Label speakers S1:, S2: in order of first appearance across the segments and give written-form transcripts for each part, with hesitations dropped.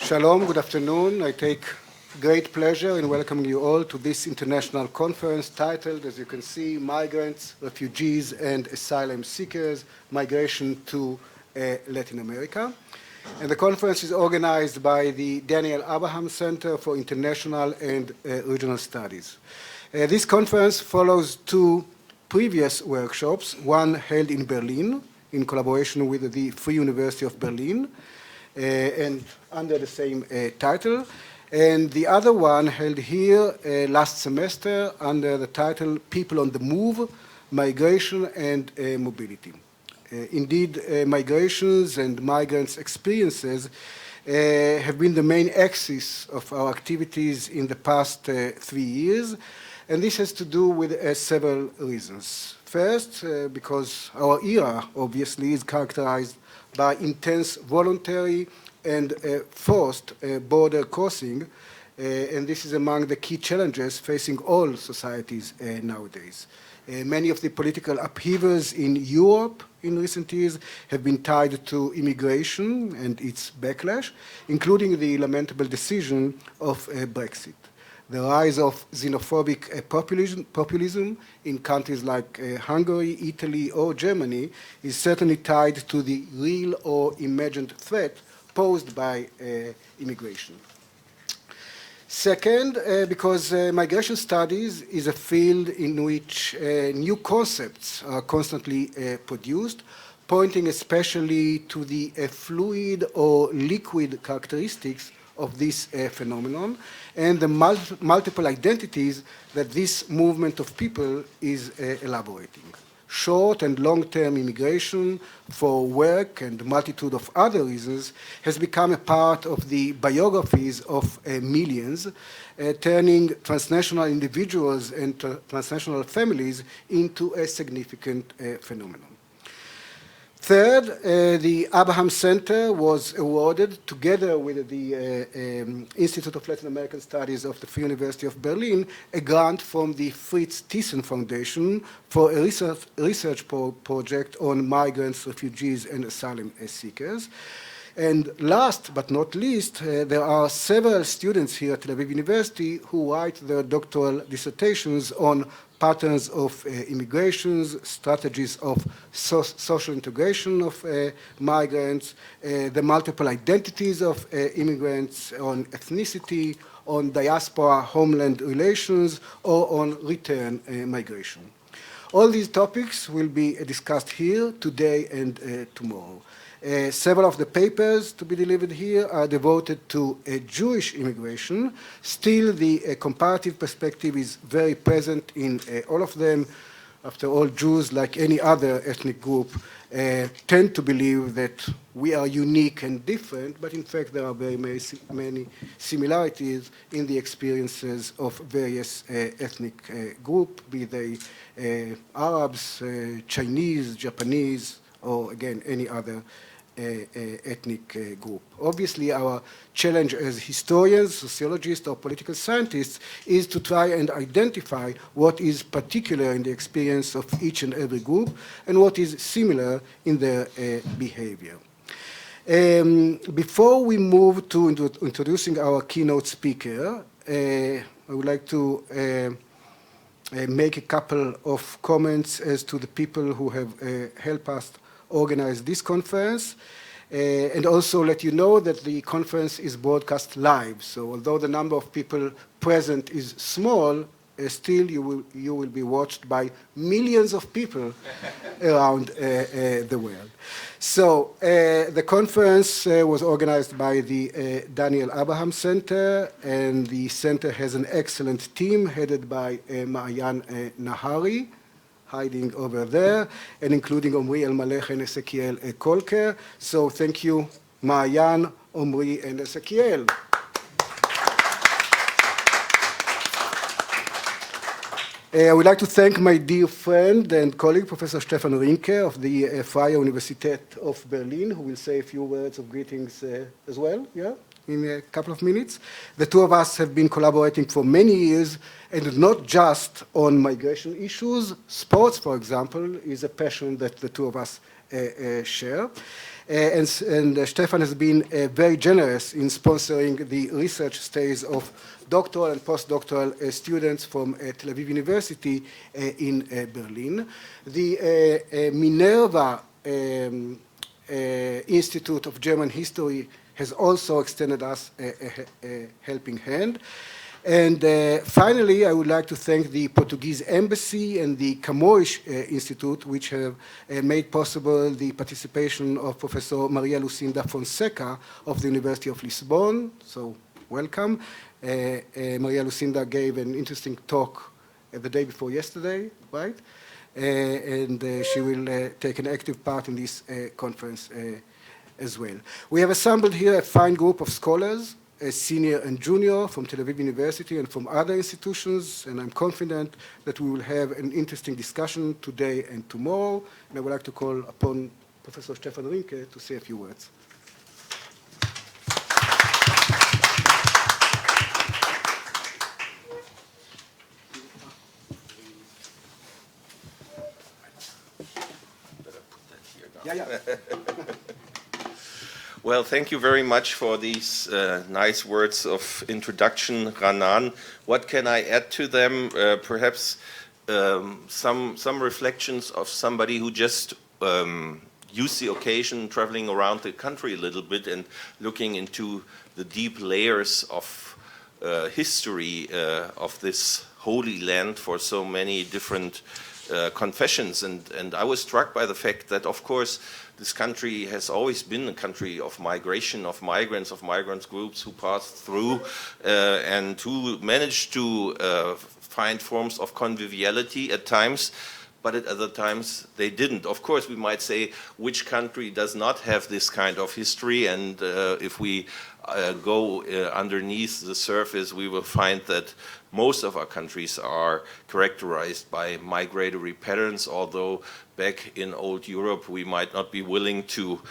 S1: Shalom, good afternoon. I take great pleasure in welcoming you all to this international conference titled, as you can see, Migrants, Refugees, and Asylum Seekers, Migration to Latin America. And the conference is organized by the Daniel Abraham Center for International and Regional Studies. This conference follows two previous workshops, one held in Berlin in collaboration with the Free University of Berlin, and under the same title, and the other one held here last semester under the title People on the Move, Migration and Mobility. Indeed, migrations and migrants' experiences have been the main axis of our activities in the past 3 years, and this has to do with several reasons. First, because our era, obviously, is characterized by intense voluntary and forced border crossing, and this is among the key challenges facing all societies nowadays. Many of the political upheavals in Europe in recent years have been tied to immigration and its backlash, including the lamentable decision of Brexit. The rise of xenophobic populism in countries like Hungary, Italy, or Germany is certainly tied to the real or imagined threat posed by immigration. Second, because migration studies is a field in which new concepts are constantly produced, pointing especially to the fluid or liquid characteristics of this phenomenon and the multiple identities that this movement of people is elaborating. Short and long-term immigration for work and a multitude of other reasons has become a part of the biographies of millions, turning transnational individuals and transnational families into a significant phenomenon. Third, the Abraham Center was awarded, together with the Institute of Latin American Studies of the Free University of Berlin, a grant from the Fritz Thyssen Foundation for a research project on migrants, refugees, and asylum seekers. And last but not least, there are several students here at Tel Aviv University who write their doctoral dissertations on patterns of immigrations, strategies of social integration of migrants, the multiple identities of immigrants, on ethnicity, on diaspora-homeland relations, or on return migration. All these topics will be discussed here today and tomorrow. Several of the papers to be delivered here are devoted to Jewish immigration. Still, the comparative perspective is very present in all of them. After all, Jews, like any other ethnic group, tend to believe that we are unique and different, but in fact there are very many similarities in the experiences of various ethnic groups, be they Arabs, Chinese, Japanese, or again, any other ethnic group. Obviously, our challenge as historians, sociologists, or political scientists is to try and identify what is particular in the experience of each and every group and what is similar in their behavior. Before we move to introducing our keynote speaker, I would like to make a couple of comments as to the people who have helped us organize this conference, and also let you know that the conference is broadcast live. So although the number of people present is small, still you will be watched by millions of people around the world. So the conference was organized by the Daniel Abraham Center, and the center has an excellent team headed by Maayan Nahari, hiding over there, and including Omri Elmalech and Ezekiel Kolker. So thank you, Maayan, Omri, and Ezekiel. I would like to thank my dear friend and colleague, Professor Stefan Rinke of the Freie Universität of Berlin, who will say a few words of greetings as well, yeah, in a couple of minutes. The two of us have been collaborating for many years, and not just on migration issues. Sports, for example, is a passion that the two of us share. And Stefan has been very generous in sponsoring the research stays of doctoral and postdoctoral students from Tel Aviv University in Berlin. The Minerva Institute of German History has also extended us a helping hand. And finally, I would like to thank the Portuguese Embassy and the Camões Institute, which have made possible the participation of Professor Maria Lucinda Fonseca of the University of Lisbon. So, welcome. Maria Lucinda gave an interesting talk the day before yesterday, right? And she will take an active part in this conference as well. We have assembled here a fine group of scholars, senior and junior from Tel Aviv University and from other institutions, and I'm confident that we will have an interesting discussion today and tomorrow. And I would like to call upon Professor Stefan Rinke to say a few words.
S2: Well, thank you very much for these nice words of introduction, Raanan. What can I add to them? Perhaps some reflections of somebody who just used the occasion traveling around the country a little bit and looking into the deep layers of history of this holy land for so many different confessions. And I was struck by the fact that, of course, this country has always been a country of migration, of migrants groups who passed through and who managed to find forms of conviviality at times, but at other times they didn't. Of course, we might say, which country does not have this kind of history? And if we go underneath the surface, we will find that most of our countries are characterized by migratory patterns, although back in old Europe we might not be willing to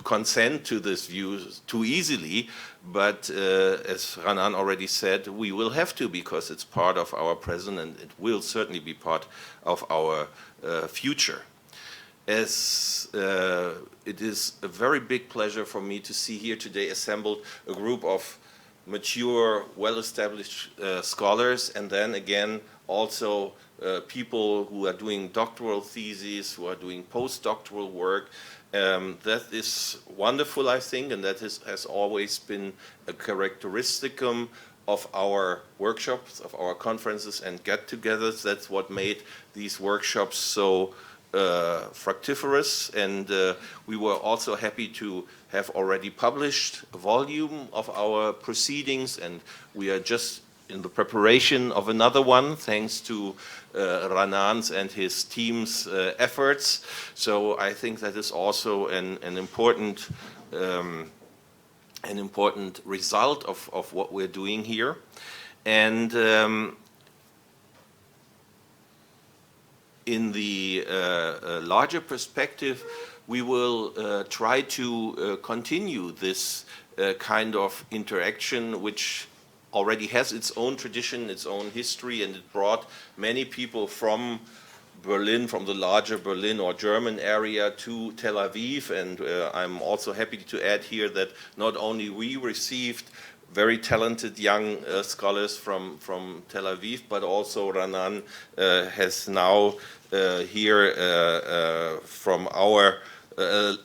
S2: consent to this view too easily, but as Raanan already said, we will have to, because it's part of our present and it will certainly be part of our future. As it is a very big pleasure for me to see here today assembled a group of mature, well-established scholars, and then again also people who are doing doctoral theses, who are doing postdoctoral work. That is wonderful, I think, and that has always been a characteristicum of our workshops, of our conferences and get-togethers. That's what made these workshops so fructiferous, and we were also happy to have already published a volume of our proceedings, and we are just in the preparation of another one, thanks to Raanan's and his team's efforts. So I think that is also an important result of what we're doing here. And in the larger perspective, we will try to continue this kind of interaction, which already has its own tradition, its own history, and it brought many people from Berlin, from the larger Berlin or German area to Tel Aviv. And I'm also happy to add here that not only we received very talented young scholars from Tel Aviv, but also Raanan has now here from our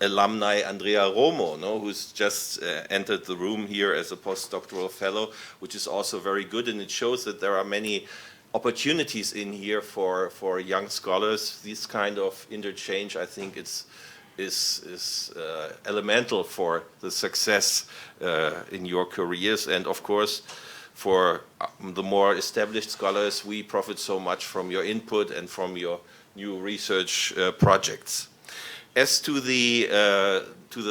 S2: alumni Andrea Romo, who's just entered the room here as a postdoctoral fellow, which is also very good, and it shows that there are many opportunities in here for young scholars. This kind of interchange, I think, is elemental for the success in your careers, and of course for the more established scholars, we profit so much from your input and from your new research projects. As to the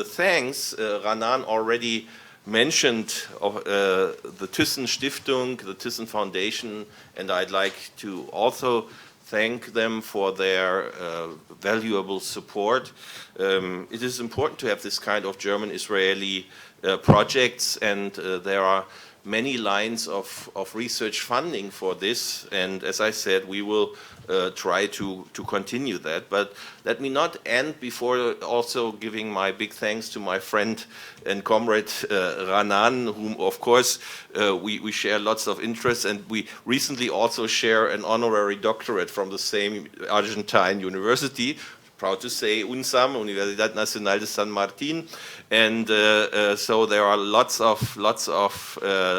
S2: thanks, Raanan already mentioned the Thyssen Stiftung, the Thyssen Foundation, and I'd like to also thank them for their valuable support. It is important to have this kind of German-Israeli projects, and there are many lines of research funding for this, and as I said, we will try to continue that. But let me not end before also giving my big thanks to my friend and comrade Raanan, whom of course we share lots of interests, and we recently also share an honorary doctorate from the same Argentine university. Proud to say UNSAM, Universidad Nacional de San Martín, and so there are lots of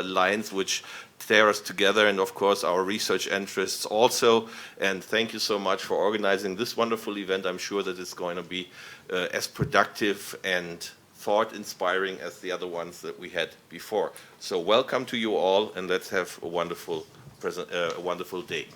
S2: lines which tear us together, and of course our research interests also. And thank you so much for organizing this wonderful event. I'm sure that it's going to be as productive and thought-inspiring as the other ones that we had before. So welcome to you all, and let's have a wonderful day.